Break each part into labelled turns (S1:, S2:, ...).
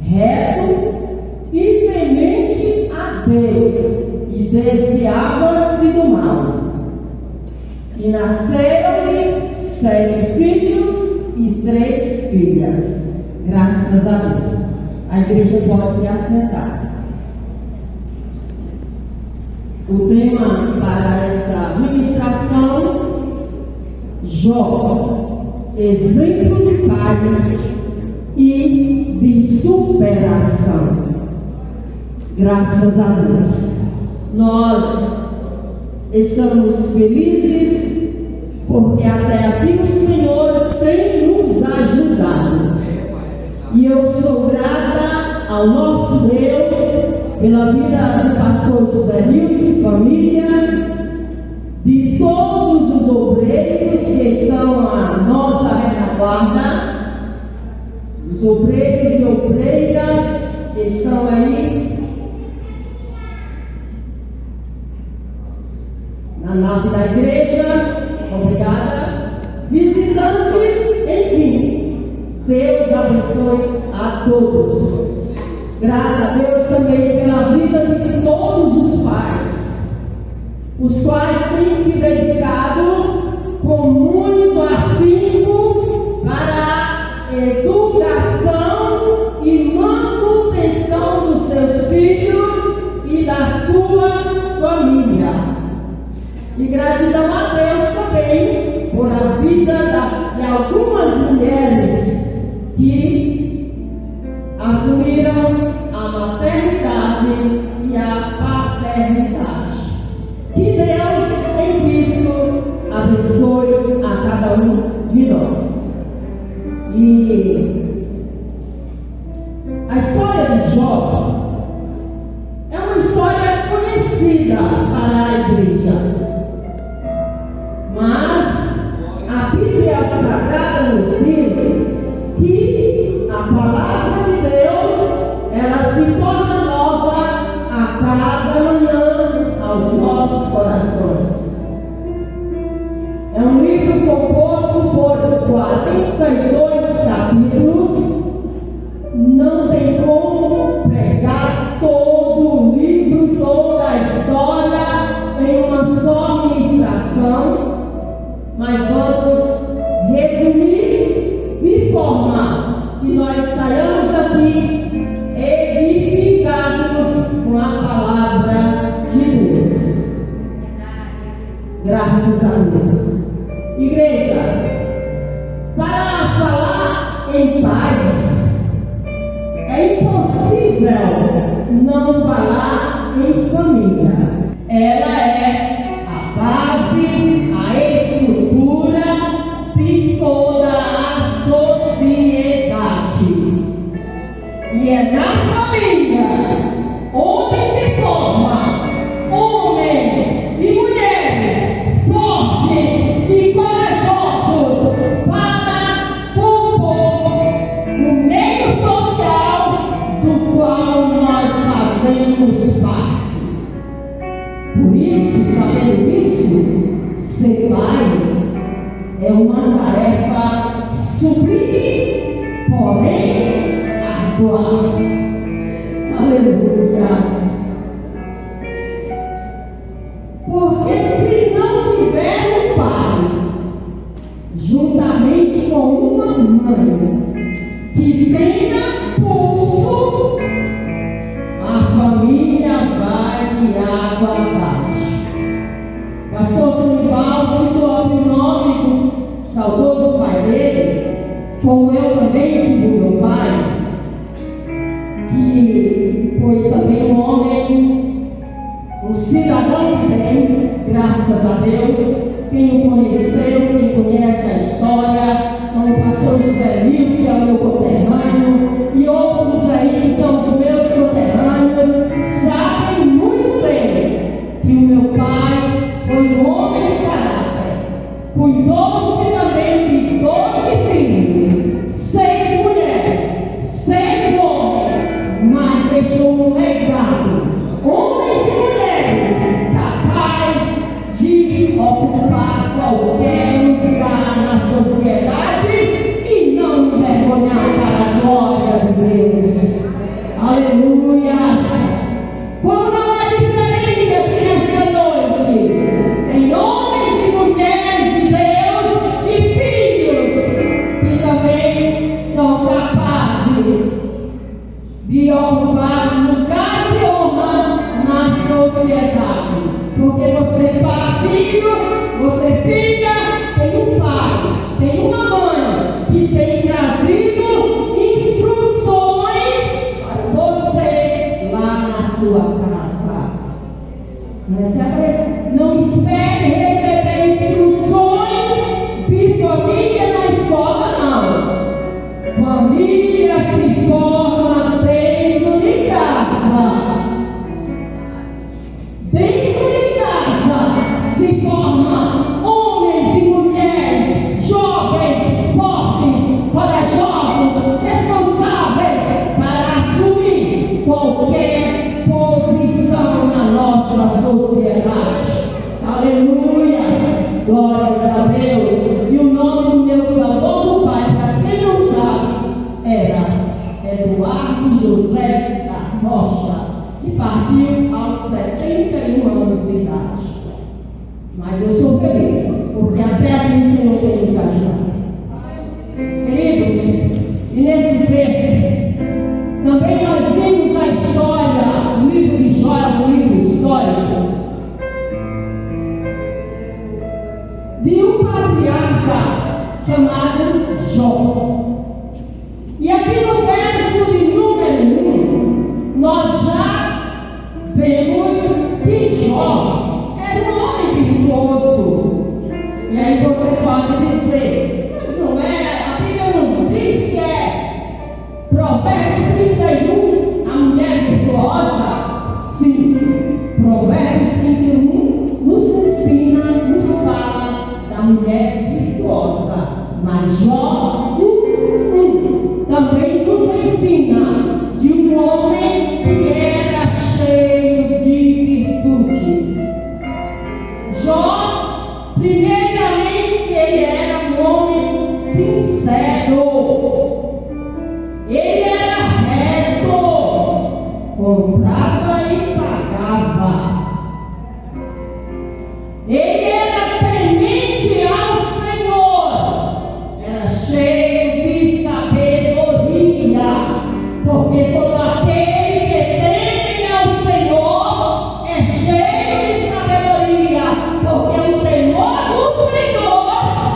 S1: reto e temente a Deus, e desviava-se do mal. E nasceram-lhe 7 filhos e 3 filhas. Graças a Deus. A igreja pode se assentar. O tema para esta ministração: Jó, exemplo de pai e de superação. Graças a Deus. Nós estamos felizes porque até aqui o Senhor tem nos ajudado. E eu sou grata ao nosso Deus pela vida do pastor José Nilson e família, de todos os obreiros que estão à nossa retaguarda, os obreiros e obreiras que estão aí na nave da igreja. Obrigada. Visitantes, enfim, Deus abençoe a todos. Grata a Deus também pela vida de todos os pais, os quais têm se dedicado com muito afinco para a educação e manutenção dos seus filhos e da sua família. E gratidão a Deus também por a vida de algumas mulheres que assumiram a maternidade e a paternidade. Que Deus em Cristo abençoe a cada um de nós. E a história de Jó é uma história conhecida para a igreja. Mas a Bíblia Sagrada nos diz que a palavra de Deus, ela se torna nova a cada manhã aos nossos corações. É um livro composto por 42 capítulos. Não tem como pregar todo o livro, toda a história em uma só ministração, mas vamos resumir de forma que nós saiamos daqui edificados com a palavra de Deus. Graças a Deus. Igreja, para falar em paz, é impossível não falar em família. Ela é a base, a estrutura de toda a sociedade. E é na família onde se forma homens e mulheres fortes e corajosos para compor o meio social do qual nós fazemos parte. Por isso, sabendo isso, ser pai é uma tarefa sublime, porém ardua. Aleluia. Porque se não tiver um pai, juntamente com uma mãe, que tenha pulso, a família vai de água abaixo. Pastor Sunival citou aqui o nome do saudoso pai dele, como eu também tive meu pai, que foi também um homem, um cidadão de bem, graças a Deus. Quem o conheceu, quem conhece a história, como o pastor José Nilson, que é o meu conterrâneo, e outros aí que são os meus conterrâneos, sabem muito bem que o meu pai foi um homem de caráter. Cuidou-se também de 12 filhos, 6 mulheres, 6 homens, mas deixou um legado. Homens e mulheres capazes de capazes de ocupar lugar de honra na sociedade. Porque você, você filha, tem um pai, tem uma mãe que tem trazido instruções para você lá na sua casa. Não espere receber instruções de família na escola, não. Família se forma dentro de casa. Dentro de casa se forma homens e mulheres, jovens, fortes, corajosos, responsáveis para assumir qualquer posição na nossa sociedade. Aleluias, glórias a Deus. E o nome do meu saudoso pai, para quem não sabe, era Eduardo José da Rocha, e partiu aos 71 anos de idade. Mas eu sou feliz, porque até aqui o Senhor tem nos ajudado. Queridos, e nesse texto, também nós vimos a história, o livro de Jó é um livro histórico, de um patriarca chamado Jó. E aqui no verso de número 1, nós já vemos que Jó era um homem virtuoso. E aí você pode dizer, mas não é, a Bíblia nos diz que é Provérbios 31, a mulher virtuosa? Sim, Provérbios 31 nos ensina, nos fala da mulher virtuosa. Mas Jó 1 também nos ensina de um homem que era cheio de virtudes. Jó, primeiramente, ele era um homem sincero. Ele era reto, comprava e pagava. Ele era temente ao Senhor, era cheio de sabedoria, porque todo aquele que teme ao Senhor é cheio de sabedoria, porque o temor do Senhor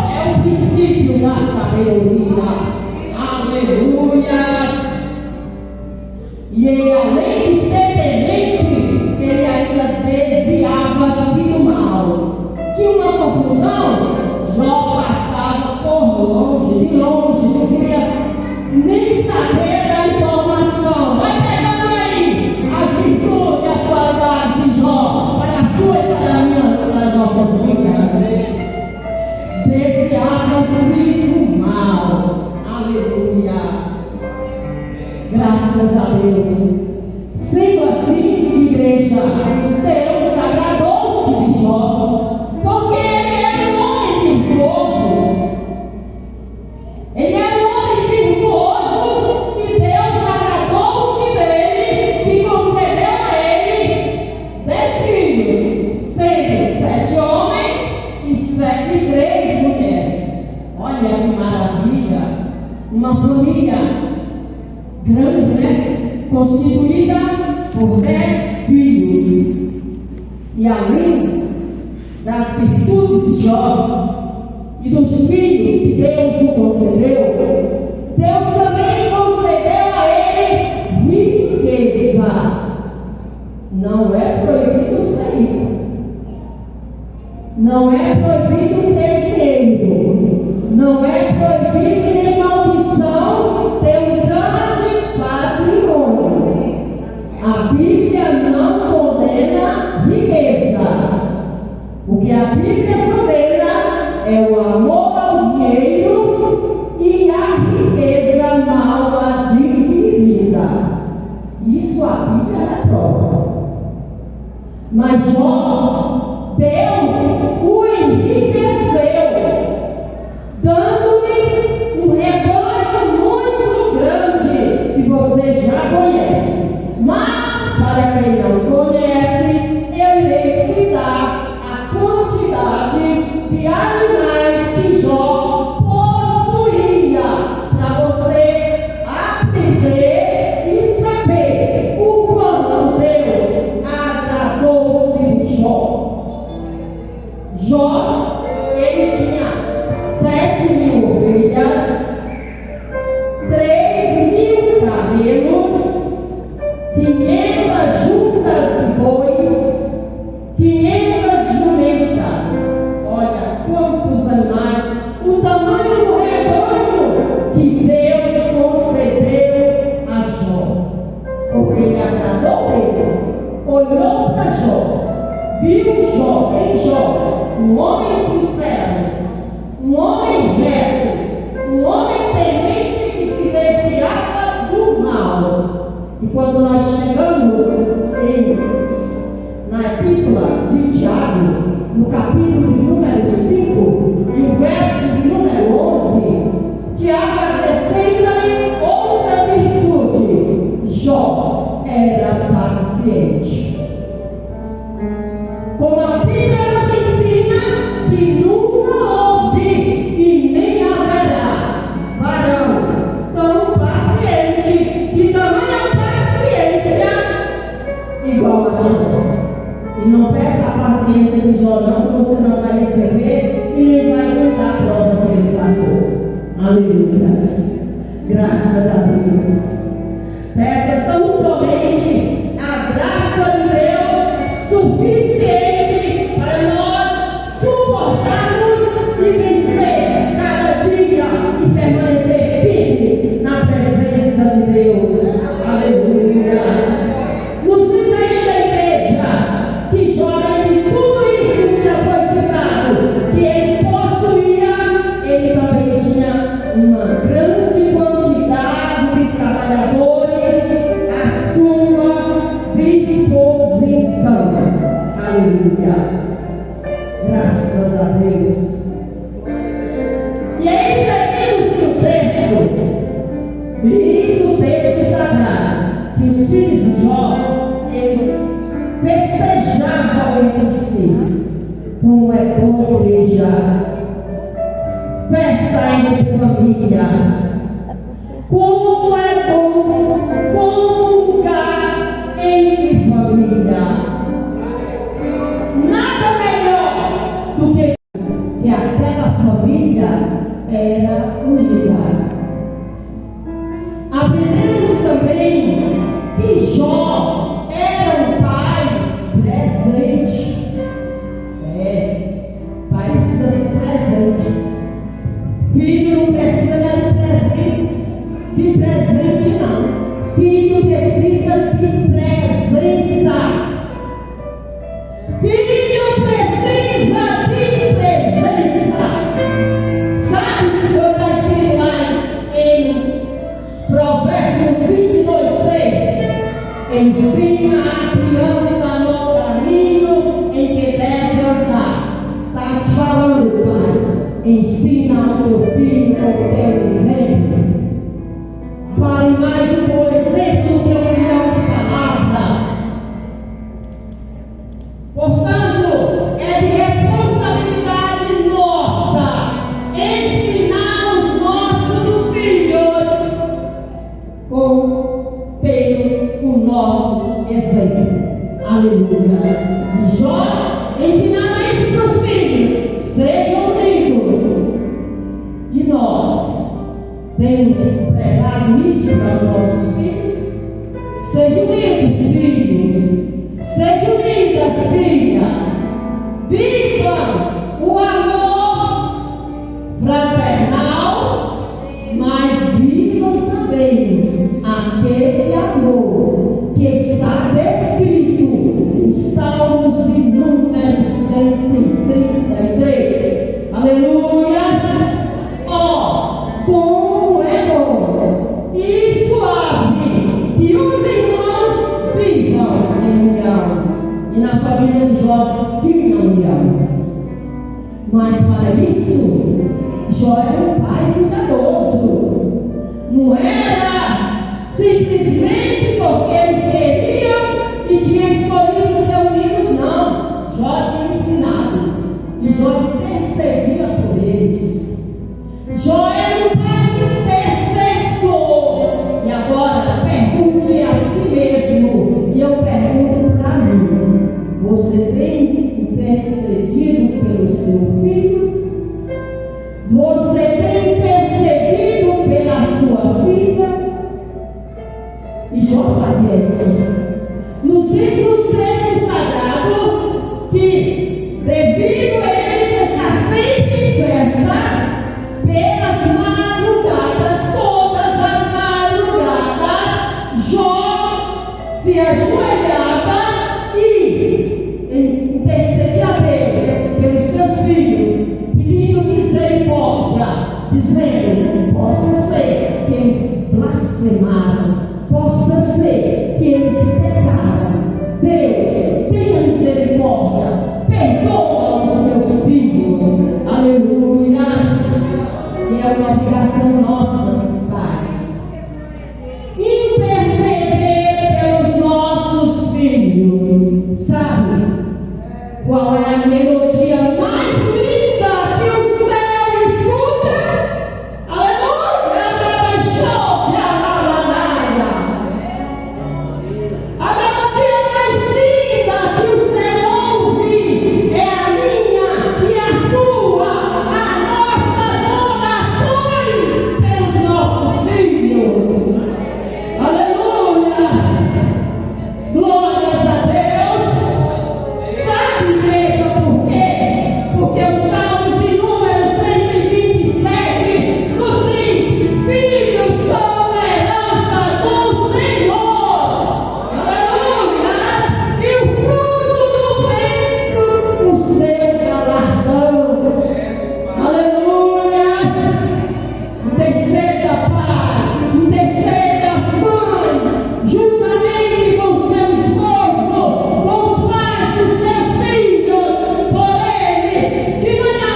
S1: é o princípio da sabedoria. Aleluias! E ele, além de ser temente, ele ainda desviava-se do mal. Tinha uma conclusão? Jó passava por longe, de longe, não queria nem saber da informação. Vai pegando aí as virtudes, as qualidades de Jó para a sua e para a minha, para as nossas vidas. Desviava-se do mal. Aleluias. Graças a Deus. Sendo assim, igreja, Deus agradou-se de Jó, porque ele era um homem virtuoso. Ele era um homem virtuoso e Deus agradou-se dele e concedeu a ele 10 filhos, sendo 7 homens e 3 mulheres. Olha que maravilha! Uma família grande, né? Constituída por 10 filhos. E além das virtudes de Jó e dos filhos que Deus o concedeu, Deus também concedeu a ele riqueza. Não é proibido ser rico. Não é proibido ter dinheiro. Não é proibido nem maldição ter um grande patrimônio. A Bíblia não condena riqueza. O que a Bíblia condena é o amor ao dinheiro e a riqueza mal adquirida. Isso a Bíblia reprova. Mas Jó, Deus o enriqueceu, dando-lhe um rebanho muito grande, que você já conhece. Mas, para quem não conhece, eu irei citar a quantidade de animais que Jó possuía, para você aprender viu Jó, um homem sincero, um homem reto, um homem temente que se desviava do mal. E quando nós chegamos na epístola de Tiago, no capítulo de número 5 e o verso de número 11, Tiago acrescenta-lhe outra virtude: Jó era paciente. Como a Bíblia nos ensina que nunca houve e nem haverá varão tão paciente, de tamanha paciência, igual a Jó. E não peça a paciência de Jó, não, que você não vai receber e nem vai contar a prova que ele passou. Aleluia. Graças a Deus. Peça tão somente a graça de Deus suficiente para nós suportarmos e vencer cada dia e permanecer firmes na presença de Deus. Aleluia. Nos diz ainda a igreja que Jó, de tudo isso que já foi citado, que ele possuía, ele também tinha uma grande quantidade de trabalhadores à sua disposição. Aleluia. Graças a Deus. E aí seguimos o texto. Diz o texto sagrado que os filhos de Jó, eles festejavam entre si. Como é bom, igreja, festa entre família. Como é bom comungar entre família. Nada melhor do que aquela família era unida. Aprendemos também que Jó era um pai presente. Pai precisa ser presente. Filho não precisa de presente não. Filho precisa de presença. Filho precisa de presença. Sabe o que está escrito lá em Provérbios 22:6? Ensina a criança no caminho em que deve andar. Está te falando, pai. Ensina ao teu filho com o teu exemplo. Fale mais o teu exemplo do que um milhão de palavras. Portanto, é de responsabilidade nossa ensinar os nossos filhos pelo o nosso exemplo. Aleluia. E Jó ensinava isso para os filhos: sejam unidos. E nós temos pregado isso para os nossos filhos? Sejam unidos, filhos. Sejam unidas, filhas. Vivam o amor fraternal, mas vivam também aquele amor que está descrito em Salmos de número 133. Aleluia! Como é bom e suave que os irmãos vivam em união. E na família de Jó tinha união. Mas para isso, Jó era um pai cuidadoso. Não era simplesmente porque eles queriam e tinham escolhido ser unidos, não. Jó tinha ensinado. E Jó intercedia por eles. Jó era um pai intercessor. E agora pergunte a si mesmo, e eu pergunto para mim: você tem intercedido pelo seu filho? Você tem intercedido pela sua vida? E Jó fazia isso. Nos diz o texto sagrado que, devido a eles estar sempre em festa, pelas madrugadas, todas as madrugadas, Jó se ajoelhava e intercedia Qual é a melodia mais linda que o céu escuta? Aleluia! A melodia mais linda que o céu ouve é a minha e a sua, as nossas orações pelos nossos filhos. Aleluia! Glórias a Deus. Sabe, igreja, por quê? Porque os Salmos de número 127 nos diz: filhos são herança do Senhor. Aleluia! E o fruto do ventre, o seu galardão. Aleluia! Interceda, pai, interceda, mãe, juntamente com o seu esposo, com os pais dos seus filhos, por eles, de manhã,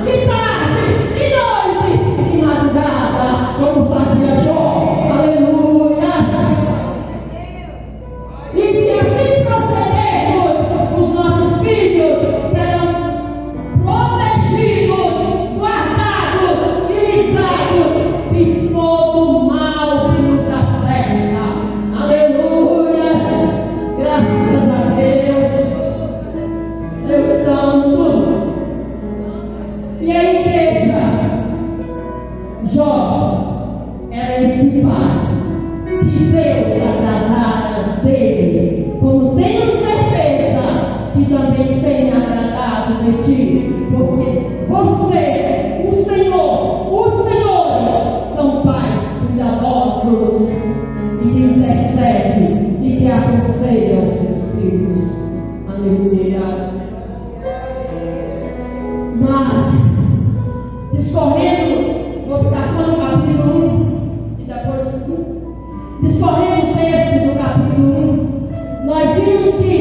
S1: de tarde, de noite, de madrugada, como fazia Jó. Aleluia! E se assim procedermos, os nossos filhos serão protegidos, guardados e livrados de todo o mal que nos acerca. Aleluia! Graças a Deus, Deus Santo. E a igreja, Jó era esse pai que Deus agradara dele, como tenho certeza que também tem agradado de ti, porque você, o Senhor, os senhores são pais cuidadosos e que intercedem e que aconselham os seus filhos. Aleluia. Mas, discorrendo, vou ficar só no capítulo 1 e depois discorrendo o texto do capítulo 1, nós vimos que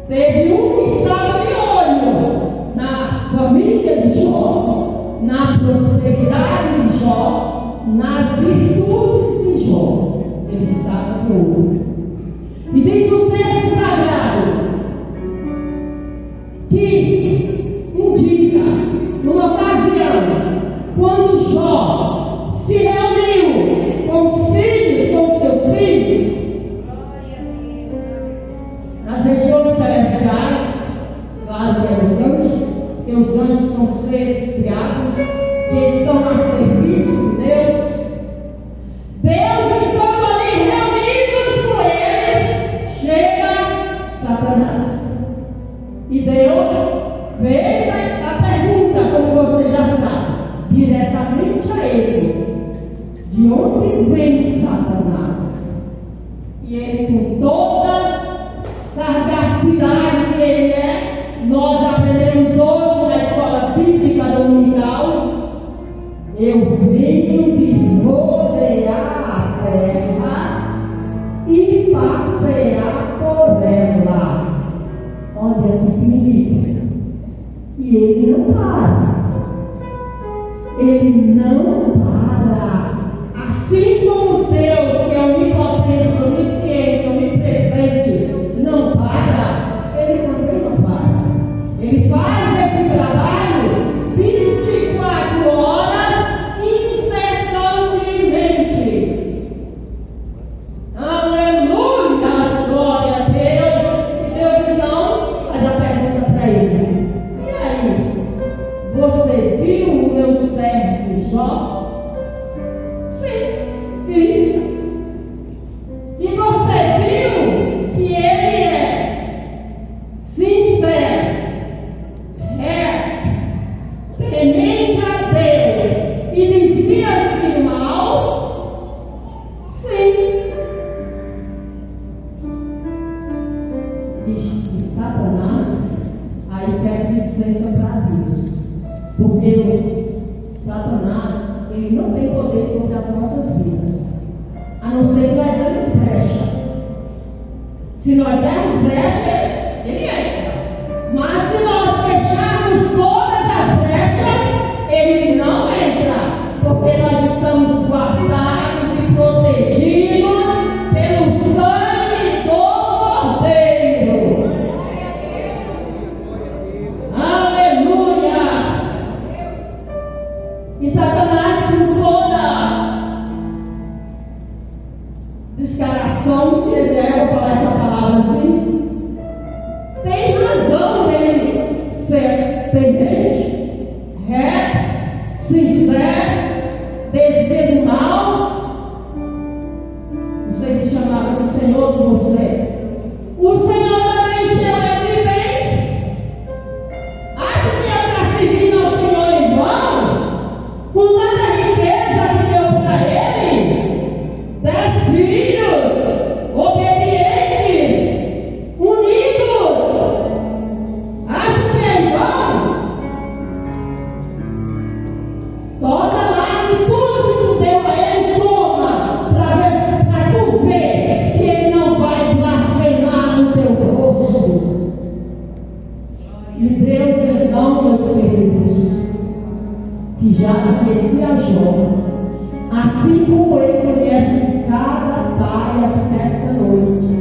S1: teve um que estava de olho na família de Jó, na prosperidade de Jó, nas virtudes de Jó. Ele estava de olho. E diz o texto sagrado que um dia, numa ocasião, quando Jó se reuniu com os filhos, com seus filhos, nas regiões celestiais, claro que é os anjos, porque os anjos são seres criados que estão a serviço de Deus. Deus estando ali reunidos com eles, chega Satanás. E Deus fez a pergunta, como você já sabe, diretamente a ele: de onde vem Satanás? E ele, com toda sagacidade que ele é, nós aprendemos hoje na escola bíblica dominical: eu venho de rodear a terra e passear por ela. Olha que perigo. E ele não para. Ele não para. Assim como Deus, que é onipotente, onisciente, onipresente, não para, ele também não para. Ele faz esse trabalho 24 horas incessantemente. Aleluia, glória a Deus. E Deus então faz a pergunta para ele: e aí, você viu o meu servo Jó? Sim, vi. E você viu que ele é sincero, temente a Deus e desvia-se do mal? Sim. E Satanás aí pede licença para Deus, porque Satanás, ele não tem poder sobre as nossas vidas, a não ser que nós demos brecha. Se nós dermos brecha, ele entra. Mas se nós fecharmos todas as brechas, ele não entra, porque nós estamos guardados e protegidos pelo sangue do Cordeiro. descaração, que ele é, vou falar essa palavra assim, tem razão dele ser temente, reto, sincero, desdém mal. Não sei se chamava do Senhor de você. O Senhor também encheu ele de bens. Acha que ele está servindo ao Senhor em vão? Com tanta riqueza que deu para ele? 10 filhos, obedientes, unidos. Acha que é em vão? Toca lá e tudo que tu deu a ele, toma, para tu ver se ele não vai blasfemar no teu rosto. E Deus então, meus queridos, que já conhecia Jó, assim como ele conhece cada pai nesta noite,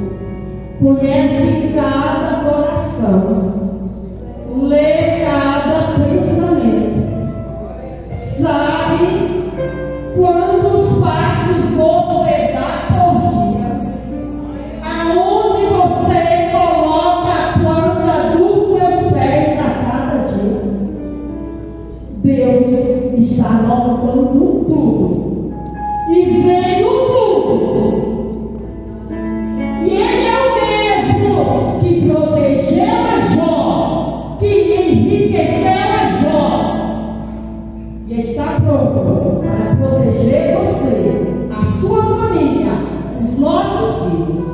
S1: conhece cada coração, lê cada pensamento, sabe quantos passos você dá por dia, aonde você coloca a planta dos seus pés a cada dia. Deus está notando tudo e vendo tudo. E Ele é o mesmo que protegeu a Jó, que enriqueceu a Jó, e está pronto para proteger você, a sua família, os nossos filhos.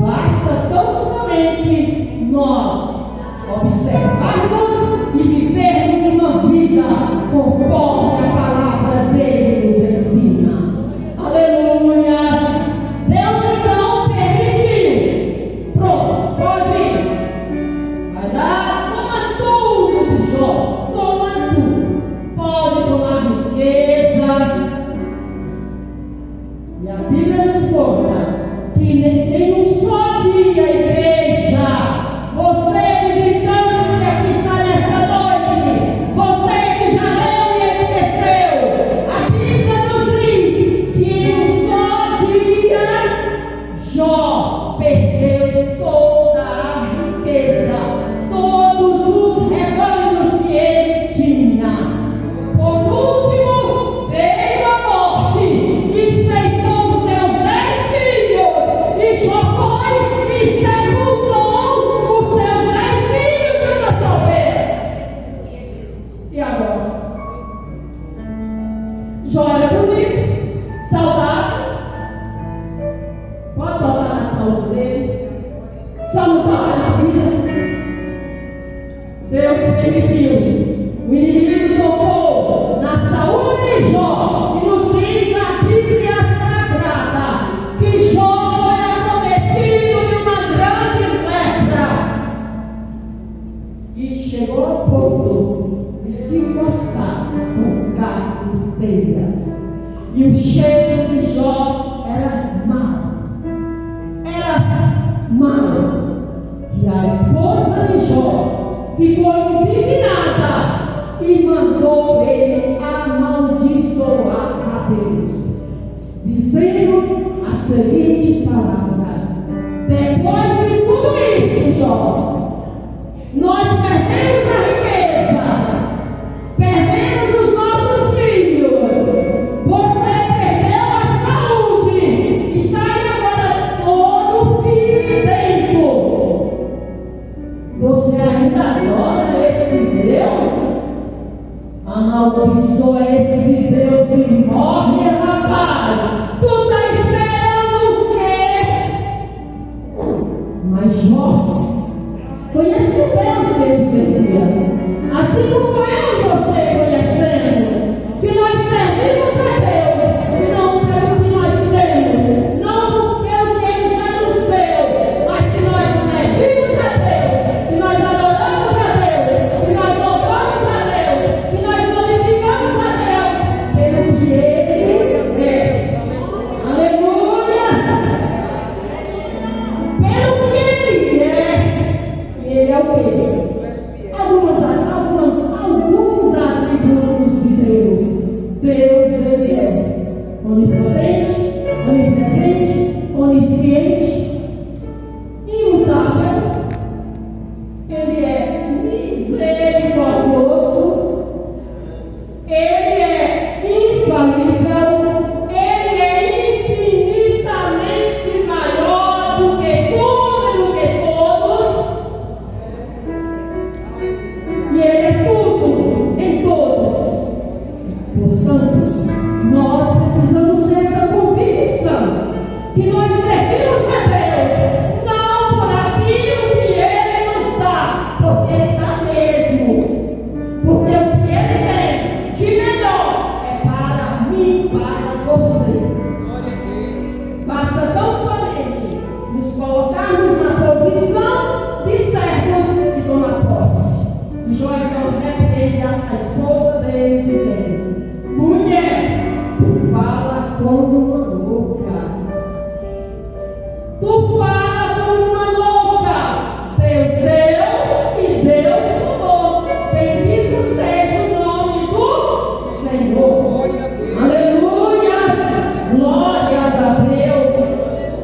S1: Basta tão somente nós observarmos e vivermos uma vida conforme a palavra dele nos ensina. Aleluia! Deus então permitiu. Pronto, pode ir. Vai lá, toma tudo de Jó, toma tudo. Pode tomar riqueza. E a Bíblia nos conta que em um só dia, igreja, você visitante que aqui está nessa noite, você que já leu e esqueceu, a Bíblia nos diz que em um só dia Jó perdeu toda a riqueza, todos os rebanhos que ele tinha. Por último, veio a morte e ceifou seus 10 filhos, e Jó foi e sepultou os seus 10 filhos de uma só vez. E agora? Jó era bonito, saudável, pode tocar na saúde dele, só não toca na vida. Deus permitiu. O inimigo tocou na saúde de Jó, e nos diz a Bíblia Sagrada que Jó foi acometido de uma grande lepra e chegou ao ponto de se encostar com carteiras. E o cheiro de Jó era mau. Era mau. E a esposa de Jó ficou indignada e mandou ele amaldiçoar a Deus, dizendo a seguinte palavra: depois de tudo isso, Jó, nós perdemos a riqueza, perdemos os nossos filhos, você perdeu a saúde, está aí agora todo ferimento. Você ainda adora esse Deus? Amaldiçoa esse Deus e morre, rapaz. Tu está esperando o quê? Mas Jó conhece o Deus que ele servia, assim como eu e você conhecemos, que nós servimos a Deus, não pelo que nós temos, não pelo que Ele já nos deu, mas que nós servimos a Deus, que nós adoramos a Deus, que nós louvamos a Deus, que nós glorificamos a Deus pelo que Ele é. Aleluia! Pelo que Ele é. E Ele é o quê? Alguns atributos de Deus. Deus, Ele é onipotente, onipresente,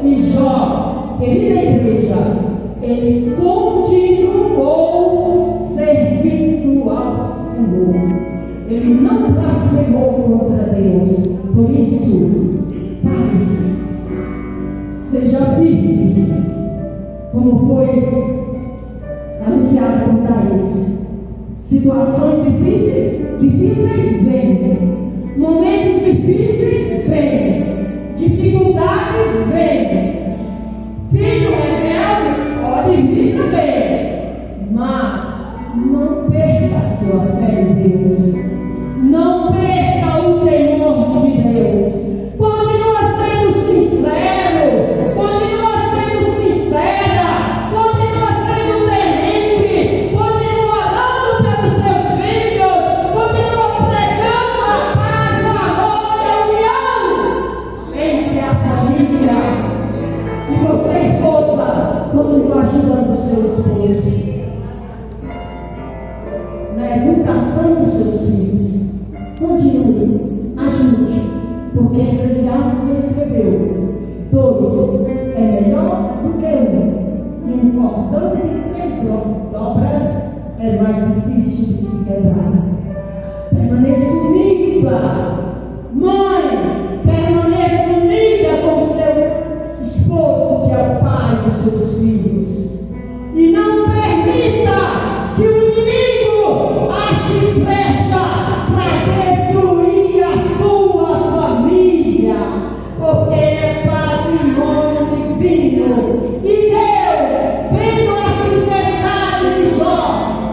S1: E Jó, querida igreja, ele continuou servindo ao Senhor. Ele não blasfemou contra Deus. Por isso, pais, sejam firmes, como foi anunciado por Thaís. Situações difíceis vêm. Momentos difíceis vêm. Dificuldades vêm. Filho rebelde pode vir também. Mas não perca a sua fé em Deus. Não perca o temor de Deus. Continua sendo sincero. Continua sendo sincera. Continua sendo temente. Continua orando pelos seus filhos. Continua pregando a paz, o amor e a união entre a família. E você, esposa, continua ajudando o seu esposo na educação dos seus filhos. Continue, ajude, porque Eclesiastes escreveu: 2 é melhor do que 1, e um cordão de 3 dobras é mais difícil de se quebrar. Permaneça unida, mãe, permaneça unida com seu esposo, que é o pai dos seus filhos, e não permita que o inimigo ache brecha para destruir a sua família, porque é patrimônio divino. E Deus, vendo a sinceridade de Jó,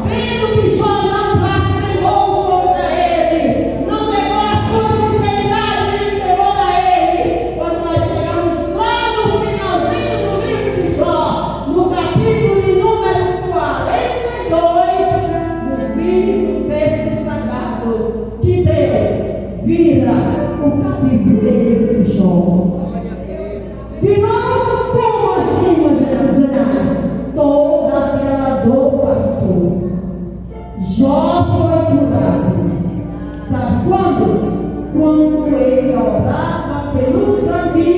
S1: vendo que Jó não blasfemou contra ele, não negou a sua sinceridade nem temor a ele, quando nós chegamos lá no finalzinho do livro de Jó, no capítulo de número 42, nos diz o texto sagrado que Deus vira o capítulo de Jó. Virou como assim, meus irmãos? Toda aquela dor passou. Jó foi curado. Sabe quando? Quando ele orava pelos amigos